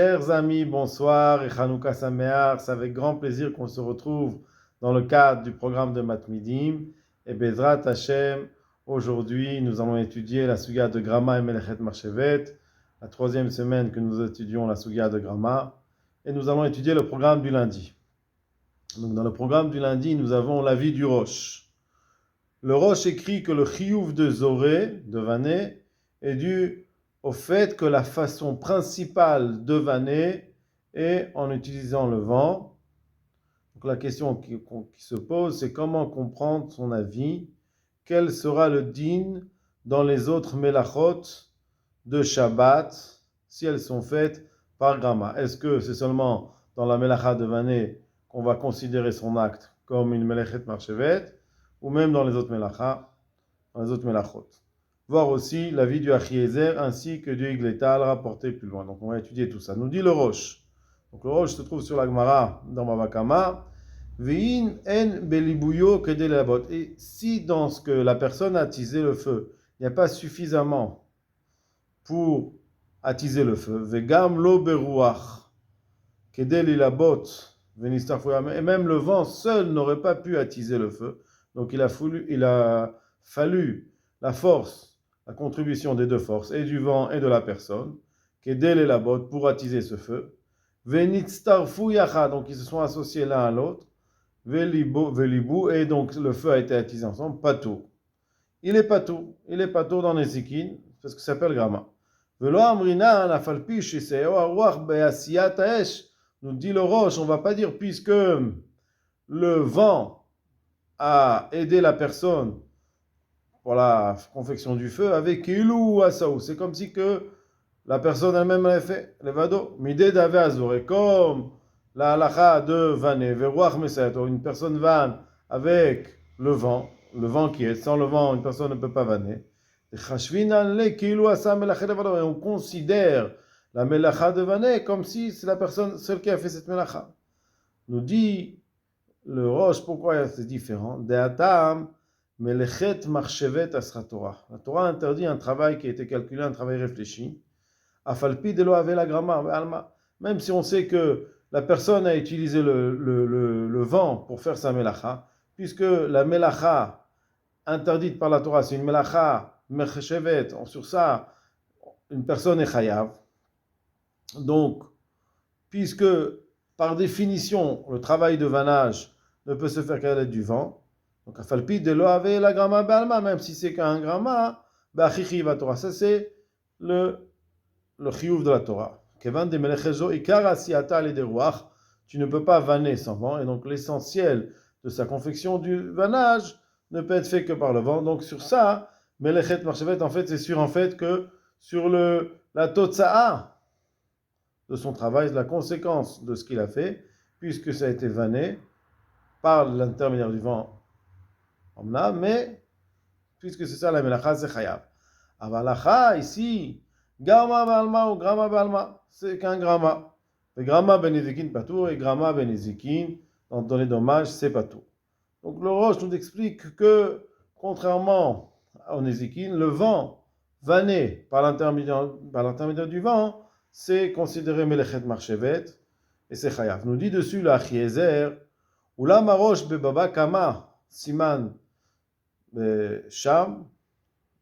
Chers amis, bonsoir et Hanouka Sameach. C'est avec grand plaisir qu'on se retrouve dans le cadre du programme de Matmidim. Et Bezrat Hashem, aujourd'hui, nous allons étudier la Suga de Grama et Melechet Marchevet, la troisième semaine que nous étudions la Suga de Grama. Et nous allons étudier le programme du lundi. Donc, dans le programme du lundi, nous avons l'avis du Rosh. Le Rosh écrit que le Chiyuv de Zoré, de Vané, est dû au fait que la façon principale de vanner est en utilisant le vent. Donc la question qui se pose, c'est comment comprendre son avis, quel sera le din dans les autres melachot de Shabbat, si elles sont faites par Grama. Est-ce que c'est seulement dans la melacha de vanner qu'on va considérer son acte comme une melechet marchevet, ou même dans les autres melachot? Voir aussi l'avis du Achiezer ainsi que du Igletal rapporté plus loin. Donc on va étudier tout ça. Nous dit le Rosh. Donc le Rosh se trouve sur la Gemara dans Bava Kama. Ve'in en belibuyo kedei labot. Et si dans ce que la personne a attisé le feu, il n'y a pas suffisamment pour attiser le feu, ve'gam lo beruach kedei labot ve'nistarfuyam. Et même le vent seul n'aurait pas pu attiser le feu. Donc il a fallu la force, la contribution des deux forces, et du vent et de la personne, kedel et la botte, pour attiser ce feu. Venitztarfu yacha, donc ils se sont associés l'un à l'autre. Velibu, et donc le feu a été attisé ensemble. Patou. Il est patou dans Nezikin, parce que ça s'appelle Grama. Velo amrina nafalpi shiseo aruach beasiyat haesh. Nous dit le Rosh, on ne va pas dire puisque le vent a aidé la personne pour la confection du feu avec Ilou Asaou. C'est comme si que la personne elle-même l'avait fait. Levado. Midé d'ave azor. Et comme la halacha de vané, verouach mesayato, une personne vanne avec le vent qui est. Sans le vent, une personne ne peut pas vanner. Et on considère la melacha de vané comme si c'est la personne seule qui a fait cette melacha. Nous dit le Rosh, pourquoi c'est différent? De'atam Melechet marchevet asra Torah. La Torah interdit un travail qui a été calculé, un travail réfléchi. Afalpi de lo ave la grama alma. Même si on sait que la personne a utilisé le vent pour faire sa melacha, puisque la melacha interdite par la Torah, c'est une melacha merchevet. Sur ça, une personne est chayav. Donc, puisque par définition, le travail de vannage ne peut se faire qu'à l'aide du vent, donc, afalpi de lo ave la grama balma, même si c'est qu'un grama, ba'achichi va Torah. Ça, c'est le chiyuv de la Torah. Kevan de melechezo ikar asiyata le deruach. Tu ne peux pas vanner sans vent, et donc l'essentiel de sa confection du vannage ne peut être fait que par le vent. Donc, sur ça, melechet marchevet, en fait, c'est sûr, en fait, que sur la totsa'a de son travail, la conséquence de ce qu'il a fait, puisque ça a été vanné par l'intermédiaire du vent, mais puisque c'est ça la melacha, c'est chayav. Avalacha ici, Grama balma ou Grama balma, c'est qu'un Grama. Le Grama benezikin patour et Grama benezikin, dans les dommages, c'est patour. Donc le Rosh nous explique que, contrairement au Nezikin, le vent vanné par l'intermédiaire du vent, c'est considéré melechet marchevet et c'est chayav. Nous dit dessus la Achiezer, ou la marosh bebaba kama siman Sham,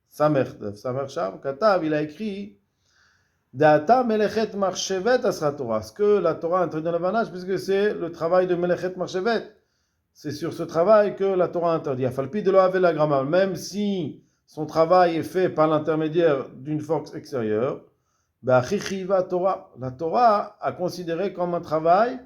Samer Sham, Katav, il a écrit Da'ata melechet marchevet asra Torah. Ce que la Torah interdit dans le vannage, puisque c'est le travail de melechet marchevet. C'est sur ce travail que la Torah interdit. Afalpi de lo ave la grama, même si son travail est fait par l'intermédiaire d'une force extérieure, ba'achichi va Torah. La Torah a considéré comme un travail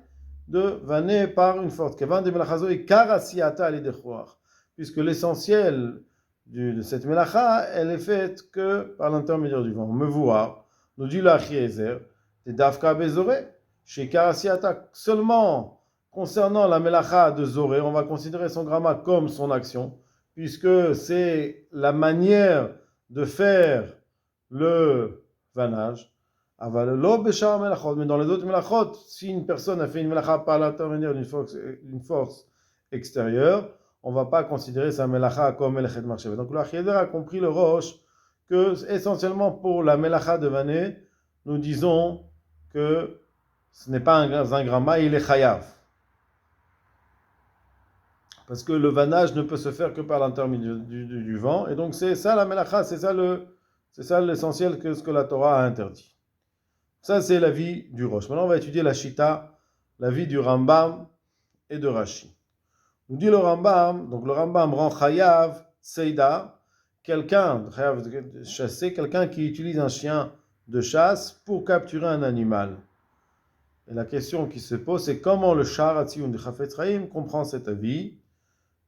de vanner par une force. Kevan de melachazo et karasiata ali dechoar. Puisque l'essentiel de cette melacha, elle est faite que par l'intermédiaire du vent. Me voir, nous dit la Achiezer, c'est dafka bezoré, chez Karasiata, seulement concernant la melacha de Zoré, on va considérer son gramma comme son action, puisque c'est la manière de faire le vannage. Mais dans les autres melachot, si une personne a fait une melacha par l'intermédiaire d'une force extérieure, on ne va pas considérer sa melacha comme melechet marchevet. Donc, l'Achiezer a compris le Rosh que, essentiellement pour la melacha de vanner, nous disons que ce n'est pas un gramma, il est chayav. Parce que le vannage ne peut se faire que par l'intermédiaire du vent. Et donc c'est ça la melacha, c'est ça l'essentiel que ce que la Torah a interdit. Ça c'est la vie du Rosh. Maintenant on va étudier la Shita, la vie du Rambam et de Rashi. Nous dit le Rambam, donc le Rambam rend chayav, seida, quelqu'un qui utilise un chien de chasse pour capturer un animal. Et la question qui se pose, c'est comment le Sha'ar HaTziyun de Chafetz Chaim comprend cet avis.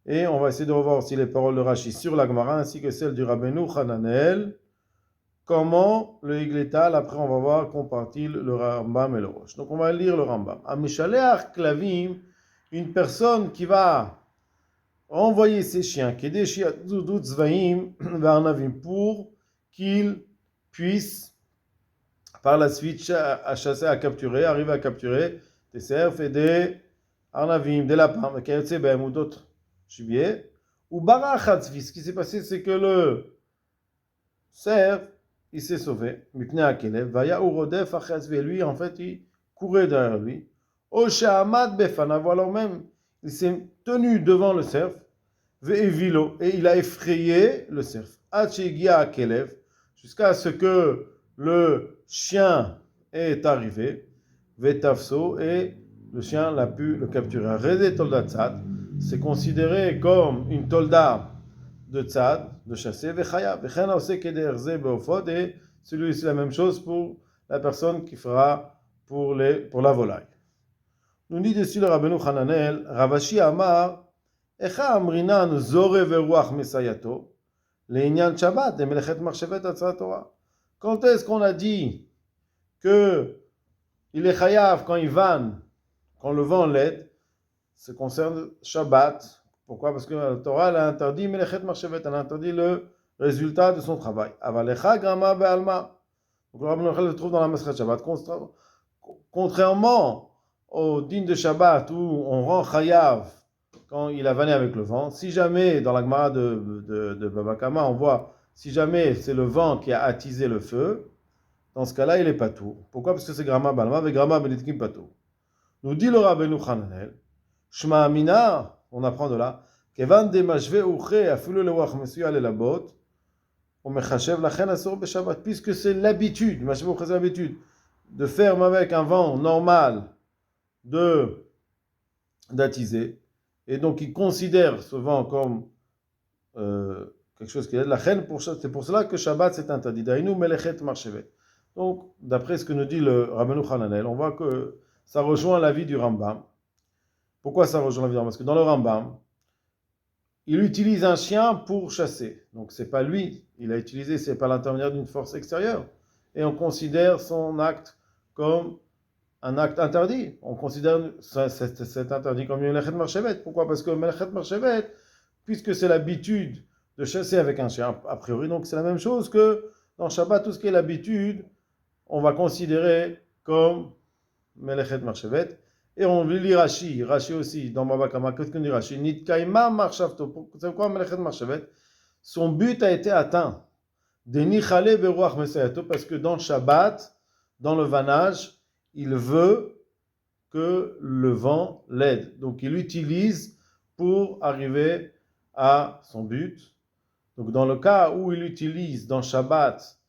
Et on va essayer de revoir aussi les paroles de Rashi sur la Gemara ainsi que celles du Rabbeinu Hananel. Comment le Higletal, après on va voir, compare-t-il le Rambam et le Rosh. Donc on va lire le Rambam. Amishaleach Klavim, une personne qui va envoyer ses chiens, pour qu'ils puissent par la suite à chasser, à capturer, arriver à capturer des cerfs et des arnavim, des lapins, ou d'autres gibier, ou barachatzvi. Ce qui s'est passé, c'est que le cerf, il s'est sauvé. Mipnei akelev, vaya urodef achatzvi. Lui, en fait, il courait derrière lui. Oshamad befanav, alors même, il s'est tenu devant le cerf, ve'evilo, et il a effrayé le cerf. Achegia akelev, jusqu'à ce que le chien est arrivé, ve'tafso, et le chien l'a pu le capturer. Rede toldatzat, c'est considéré comme une tolda de tzad, de chasser, vechaya, vechena ose kederze beofod, et celui-ci la même chose pour la personne qui fera pour la volaille. Nous dit dessus le Rabbeinu Hananel, Ravashi Amar, Echa amrinan zore veruach mesayato, le'inyan Shabbat, et melechet marchevet atzat Torah. Quand est-ce qu'on a dit que il est chayav quand il vanne, quand le vent l'aide? Ça concerne Shabbat. Pourquoi? Parce que la Torah a interdit melechet marchevet, elle a interdit le résultat de son travail. Avalecha grama be'alma. Donc le Rabbeinu Hananel le trouve dans la Masechet Shabbat. Contrairement au din de Shabbat où on rend chayav quand il a vanné avec le vent, si jamais dans la Gemara de Baba Kama on voit si jamais c'est le vent qui a attisé le feu, dans ce cas-là il est patour. Pourquoi? Parce que c'est grama balma avec grama benitkim patour. Nous dit le Rabbeinu Hananel, Shma Amina, on apprend de là, Kevan de mashve uche afilu lewach mesuya lelabot, on mechashev lachen asur b'Shabbat, puisque c'est l'habitude, mashve uche c'est l'habitude de faire avec un vent normal d'attiser, et donc il considère ce vent comme quelque chose qui est de la chaîne, c'est pour cela que Shabbat c'est interdit. Dainu melechet marchevet. Donc, d'après ce que nous dit le Rabbeinu Hananel, on voit que ça rejoint l'avis du Rambam. Pourquoi ça rejoint l'avis du Rambam? Parce que dans le Rambam, il utilise un chien pour chasser. Donc c'est pas lui, il a utilisé, c'est par l'intermédiaire d'une force extérieure. Et on considère son acte comme un acte interdit. On considère cet interdit comme melechet marchevet. Pourquoi? Parce que melechet marchevet, puisque c'est l'habitude de chasser avec un chien, a priori, donc c'est la même chose que dans Shabbat, tout ce qui est l'habitude, on va considérer comme melechet marchevet. Et on lit Rashi aussi, dans Baba Kama, qu'est-ce qu'on dit Rashi? Nitkaima marshavto, c'est quoi melechet marchevet? Son but a été atteint. Denichale beruach mesayato, parce que dans Shabbat, dans le vannage, il veut que le vent l'aide. Donc il l'utilise pour arriver à son but. Donc dans le cas où il utilise dans Shabbat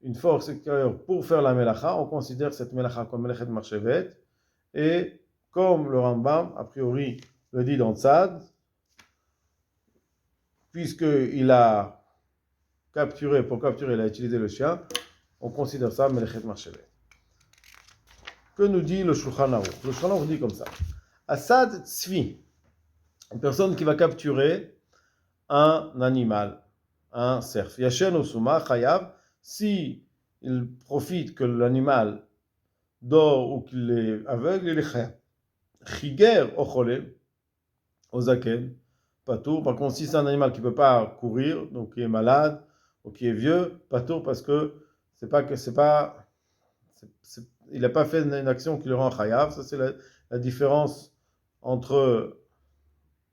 une force extérieure pour faire la melacha, on considère cette melacha comme melechet marchevet. Et comme le Rambam, a priori, le dit dans Tzad, puisqu'il a pour capturer, il a utilisé le chien, on considère ça melechet marchevet. Que nous dit le Shulchan Aruch? Le Shulchan Aruch dit comme ça. Asad tzvi, une personne qui va capturer un animal, un cerf. Yashen osuma chayav, si il profite que l'animal dort ou qu'il est aveugle, il est chayav. Chiger ocholem, ozaken, patour. Par contre, si c'est un animal qui ne peut pas courir, donc qui est malade ou qui est vieux, patour, parce que il n'a pas fait une action qui le rend chayav. Ça, c'est la différence entre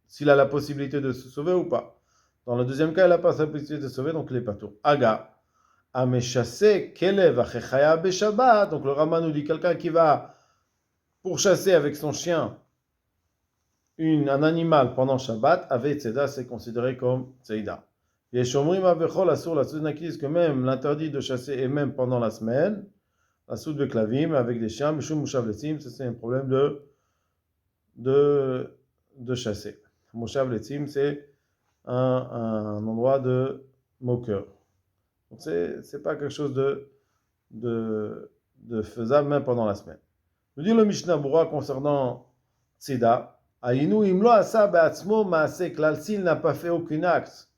s'il a la possibilité de se sauver ou pas. Dans le deuxième cas, il n'a pas la possibilité de se sauver, donc il est patour. Aga, ameshase kelev achechaya beshabbat. Donc le Rambam nous dit quelqu'un qui va pour chasser avec son chien un animal pendant Shabbat, avec Tzeda, c'est considéré comme Tzeda. Et Shomrim Avechol Asur, la Tzuznaki, que même l'interdit de chasser est même pendant la semaine, la soude de clavim avec des chiens, Mishum Mushav Letzim, ça c'est un problème de chasser. Mushav Letzim, c'est un endroit de moqueur. Donc c'est pas quelque chose de faisable même pendant la semaine. Nous dit le Mishnah Berurah concernant Tzeda, Aïnou imlo asa be'atzmo ma'ase klal, s'il n'a pas fait aucun acte,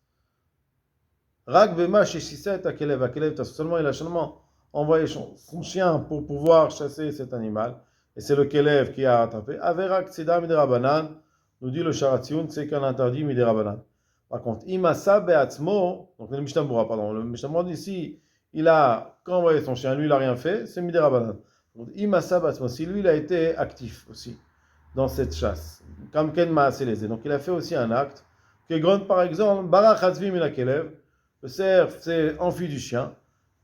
Rak bema sheshisa et akelev, seulement il a seulement envoyé son chien pour pouvoir chasser cet animal, et c'est le kelev qui a attrapé. Averak tzeda miderabanan, nous dit le Sharatzion, c'est qu'un interdit miderabanan. Par contre, imasa be'atzmo, donc le Mishnah Berurah, pardon, le Mishnah Berurah dit si il a envoyé son chien, lui il a rien fait, c'est miderabanan. Donc imasa be'atzmo, si lui il a été actif aussi dans cette chasse, comme ken ma'aseleze, donc il a fait aussi un acte. Que par exemple, barach hatzvi min akelev, le cerf s'est enfui du chien.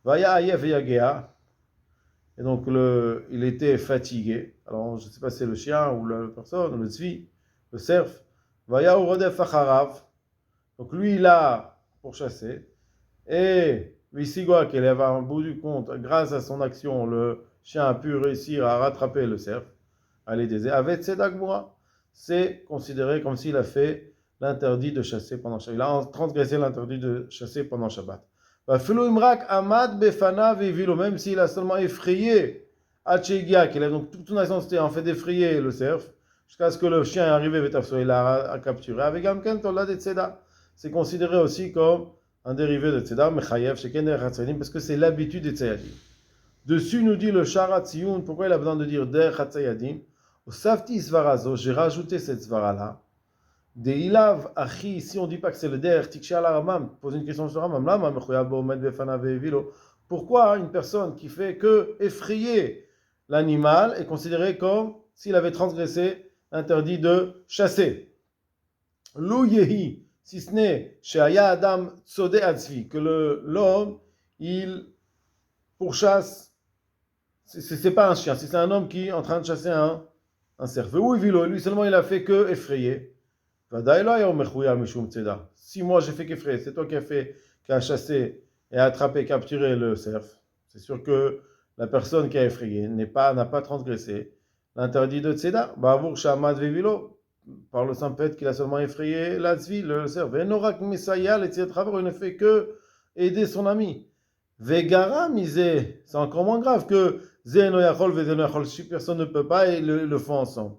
Vaya ayef yagea. Et donc il était fatigué. Alors je ne sais pas si c'est le chien ou la personne, le tzvi, le cerf. Vaya urodef acharav. Donc lui il a pourchassé. Et visigo qu'elle va au bout du compte, grâce à son action, le chien a pu réussir à rattraper le cerf. Allez des avec Tzedak Gmura. C'est considéré comme s'il a fait l'interdit de chasser pendant Shabbat. Il a transgressé l'interdit de chasser pendant Shabbat. Même s'il a seulement effrayé Hachegia, qu'il a donc toute son action c'était en fait d'effrayer le cerf, jusqu'à ce que le chien est arrivé, il l'a capturé. Avec Amken, Tola de Tzeda. C'est considéré aussi comme un dérivé de Tzeda, Mechayev, parce que c'est l'habitude des Tzeyadim. Dessus nous dit le Sharat Tziyun, pourquoi il a besoin de dire Der Chatzayadim. Au Safti Svarazo, j'ai rajouté cette Svara-là. Des Ilav Achi, si on ne dit pas que c'est le Der, Tiksha la Ramam, pose une question sur Ramam, Lama Mechoyab Omed Befana Vevilo. Pourquoi une personne qui fait que effrayer l'animal est considérée comme s'il avait transgressé l'interdit de chasser? Lou Yehi, si ce n'est Sheaya Adam Tzode Atzvi, que l'homme, il pourchasse. C'est pas un chien, si c'est un homme qui est en train de chasser un cerf. Où vilo, lui seulement il a fait que effrayer. Si moi j'ai fait qu'effrayer, c'est toi qui a chassé et attrapé, capturé le cerf. C'est sûr que la personne qui a effrayé n'a pas transgressé l'interdit de Tzeda. Bavour Shamad Vevilo, par le simple fait qu'il a seulement effrayé la tzvi, le cerf. Venorak Mesayal, etc. Il ne fait que aider son ami. Vegara misé, c'est encore moins grave que Zeno Yachol, Vezeno Yachol, si personne ne peut pas et le font ensemble.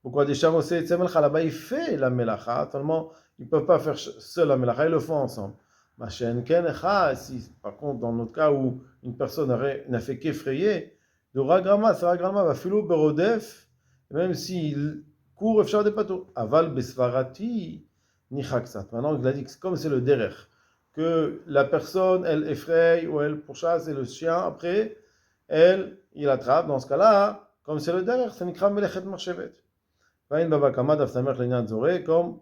Pourquoi des chamosé et Tsemelcha, là-bas il fait la melacha, seulement ils ne peuvent pas faire seul la melacha, ils le font ensemble. Machen Kenecha, si par contre dans notre cas où une personne n'a fait qu'effrayer, de Ragrama, ça Ragrama va filo berodef, même s'il court, efchar des patos. Aval besvarati, nichaksat. Maintenant il a dit que comme c'est le derer, que la personne, elle effraie ou elle pourchasse et le chien, après, il attrape. Dans ce cas-là, comme c'est le derrière, c'est une crame melechet marchevet. Vaïn Baba Kama d'Afsamer Lénat Zoré, comme,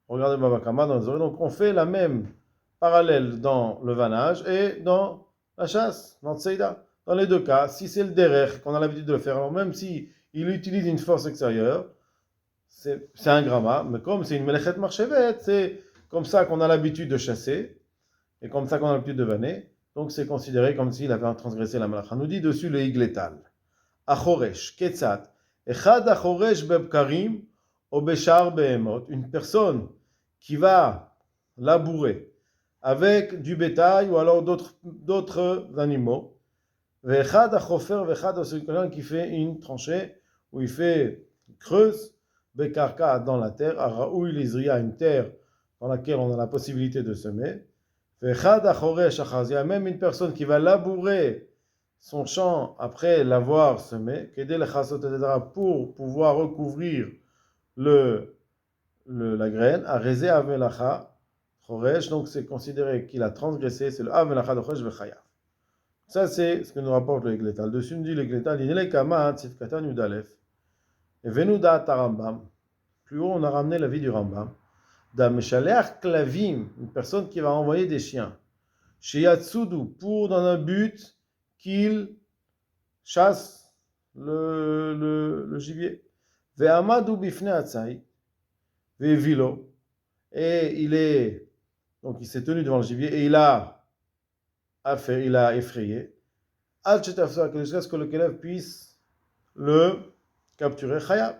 regardez Baba Kama dans le Zoré. Donc on fait la même parallèle dans le vanage et dans la chasse, dans le Tseida. Dans les deux cas, si c'est le derrière qu'on a l'habitude de le faire, alors même si il utilise une force extérieure, c'est un gramma, mais comme c'est une melechet marchevet, c'est comme ça qu'on a l'habitude de chasser. Et comme ça qu'on a l'habitude de vanner, donc c'est considéré comme s'il avait transgressé la malacha. Nous dit dessus le igletal. Achoresh, ketzat, echad achoresh bebkarim, obeshar behemot, une personne qui va labourer avec du bétail ou alors d'autres animaux. Vechad achofer, vechad, c'est quelqu'un qui fait une tranchée, où il fait creuse, bekarka dans la terre, araoui l'izria, une terre dans laquelle on a la possibilité de semer. Il y a même une personne qui va labourer son champ après l'avoir semé, pour pouvoir recouvrir la graine, à Rezé Avelacha, Choresh, donc c'est considéré qu'il a transgressé, c'est le Avelacha de Choresh Vechayav. Ça c'est ce que nous rapporte le Egletal. Dessus nous dit le Egletal, il est Kama, Tzifkatan Yudalef, et Venuda Tarambam. Plus haut, on a ramené la vie du Rambam. D'Ameshaleach Klavim, une personne qui va envoyer des chiens, chez Yatsudu, pour dans un but qu'il chasse le gibier. Ve'amadu bifne atzai, ve'vilo. Et donc il s'est tenu devant le gibier et il a effrayé. Al chetafsa, jusqu'à ce que le Kelev puisse le capturer. Chayab.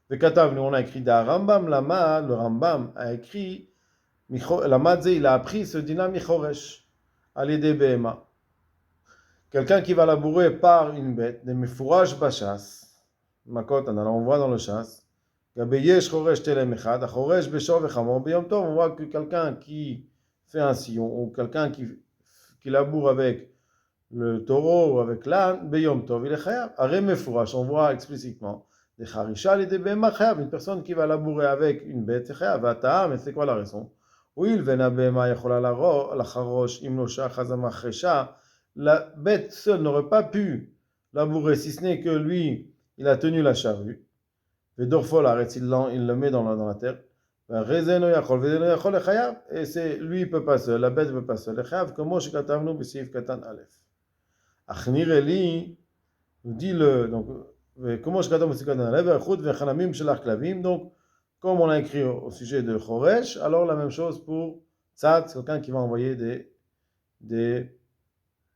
Vekatav, nous on a écrit da Rambam Lama, le Rambam a écrit, Lamadze, il a appris ce dina Michoresh, à l'aider Behema. Quelqu'un qui va labourer par une bête, des Mefouraj Bachas, Makot, on voit dans le chasse, Gabeyesh Choresh Telem Echad, Choresh Beshov Echamon, Beyom Tov, on voit que quelqu'un qui fait un sillon, ou quelqu'un qui laboure avec le taureau ou avec l'âne, Beyom Tov, il est Chayab. Aré Mefouraj, on voit explicitement, des Charisha, les Behema Chayab, une personne qui va labourer avec une bête, c'est Chayab. Vata, mais c'est quoi la raison? Oui, Vena Behema Yechola la Charosh, Imnosha, Chazama Chesha, la bête seule n'aurait pas pu labourer, si ce n'est que lui, il a tenu la charrue. Il le met dans la terre. Et c'est lui, il ne peut pas seul, la bête ne peut pas seul. Nous dit donc, donc, comme on a écrit au sujet de Choresh, alors la même chose pour Tzad, quelqu'un qui va envoyer des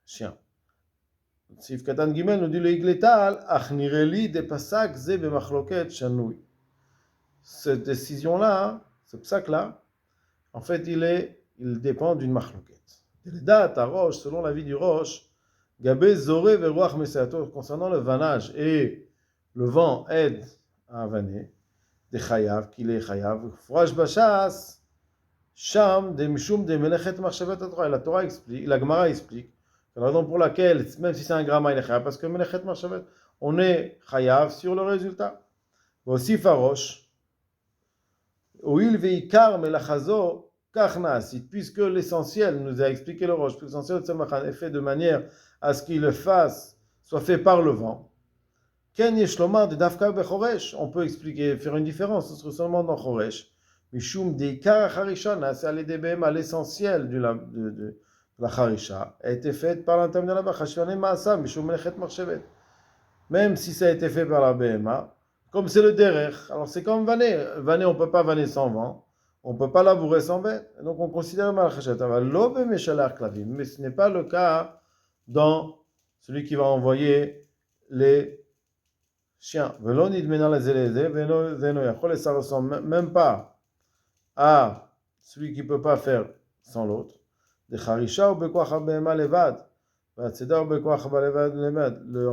chiens. Sif Katan Gimel nous dit le Igletal, Achnireli de Pasak ze bemachloket shanoui. Cette décision-là, ce psak-là, en fait, il dépend d'une machloket. Dedat à Roche, selon l'avis du Roche, Gabé Zoré veruach meseato, concernant le vanage et le vent aide à vanner, des chayav, qu'il est chayav, Frosh Bachas, Sham, de Mishum, de Melechet Marchevet Torah. La Torah explique, la Gemara explique. C'est la raison pour laquelle, même si c'est un gramma, il est chayav, parce que Melechet Marchevet, on est chayav sur le résultat. Aussi Farosh, Oil veikar melachazo karnasit, puisque l'essentiel, nous a expliqué le Roche, puisque l'essentiel de Tzemachan est fait de manière à ce qu'il le fasse, soit fait par le vent. Ken yeshlomar de dafka bechoresh, on peut expliquer, faire une différence, ce serait seulement dans Choresh. Mishum deikar harisha, c'est à l'EDBM, à l'essentiel de la harisha, a été faite par l'intermédiaire de la bachashvane maasa, mishum melechet marchevet. Même si ça a été fait par la BMA, comme c'est le derer, alors c'est comme vanner. Vanner, on ne peut pas vanner sans vent, on ne peut pas labourer sans bête. Donc on considère mal chachat. Mais ce n'est pas le cas dans celui qui va envoyer les chiens. Et ça ressemble même pas à celui qui ne peut pas faire sans l'autre. De charisha ou bekoach ha-behema levad. En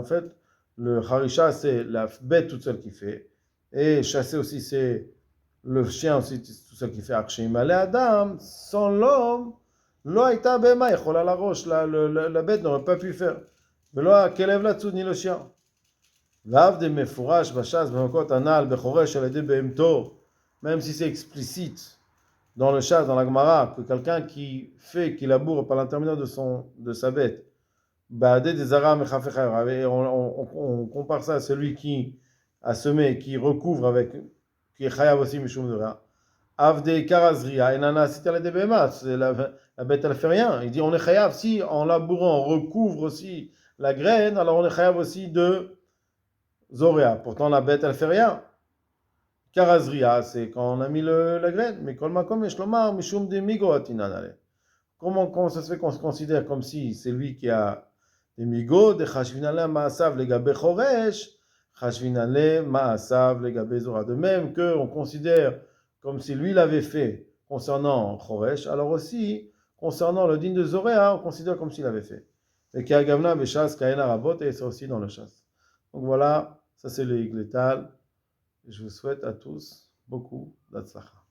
fait, le harisha, c'est la bête toute seule qui fait. Et chasser aussi, c'est le chien aussi tout seul qui fait. Akshem ale adam, sans l'homme, lo aita bema, yechola la roche, la bête n'aurait pas pu faire. Velo akelev la-dessous, ni le chien. Vav de mefourash, bachas, bemokot anal, bechoresh, alede behemto, même si c'est explicite dans le chasse, dans la Gemara, que quelqu'un qui laboure par l'intermédiaire de sa bête, on compare ça à celui qui a semé, qui recouvre avec, qui est chayav aussi, mishum de rien. Avde karazria, enana sitale de bema, la bête elle fait rien. Il dit on est chayav si en labourant on recouvre aussi la graine, alors on est chayav aussi de zoria. Pourtant la bête elle fait rien. Karazria, c'est quand on a mis la graine, mais kol makom eshlomar mishum de migo atinanale. Comment ça se fait qu'on se considère comme si c'est lui qui a des migots, de chashvinale ma'asav legabe choresh, chashvinale ma'asav legabe zora. De même qu'on considère comme si lui l'avait fait concernant choresh, alors aussi, concernant le din de Zoréa, on considère comme s'il l'avait fait. Et qui a gavna beshas kaena rabot, et c'est aussi dans le chasse. Donc voilà, ça c'est le Igletal. Je vous souhaite à tous beaucoup d'Atzlacha.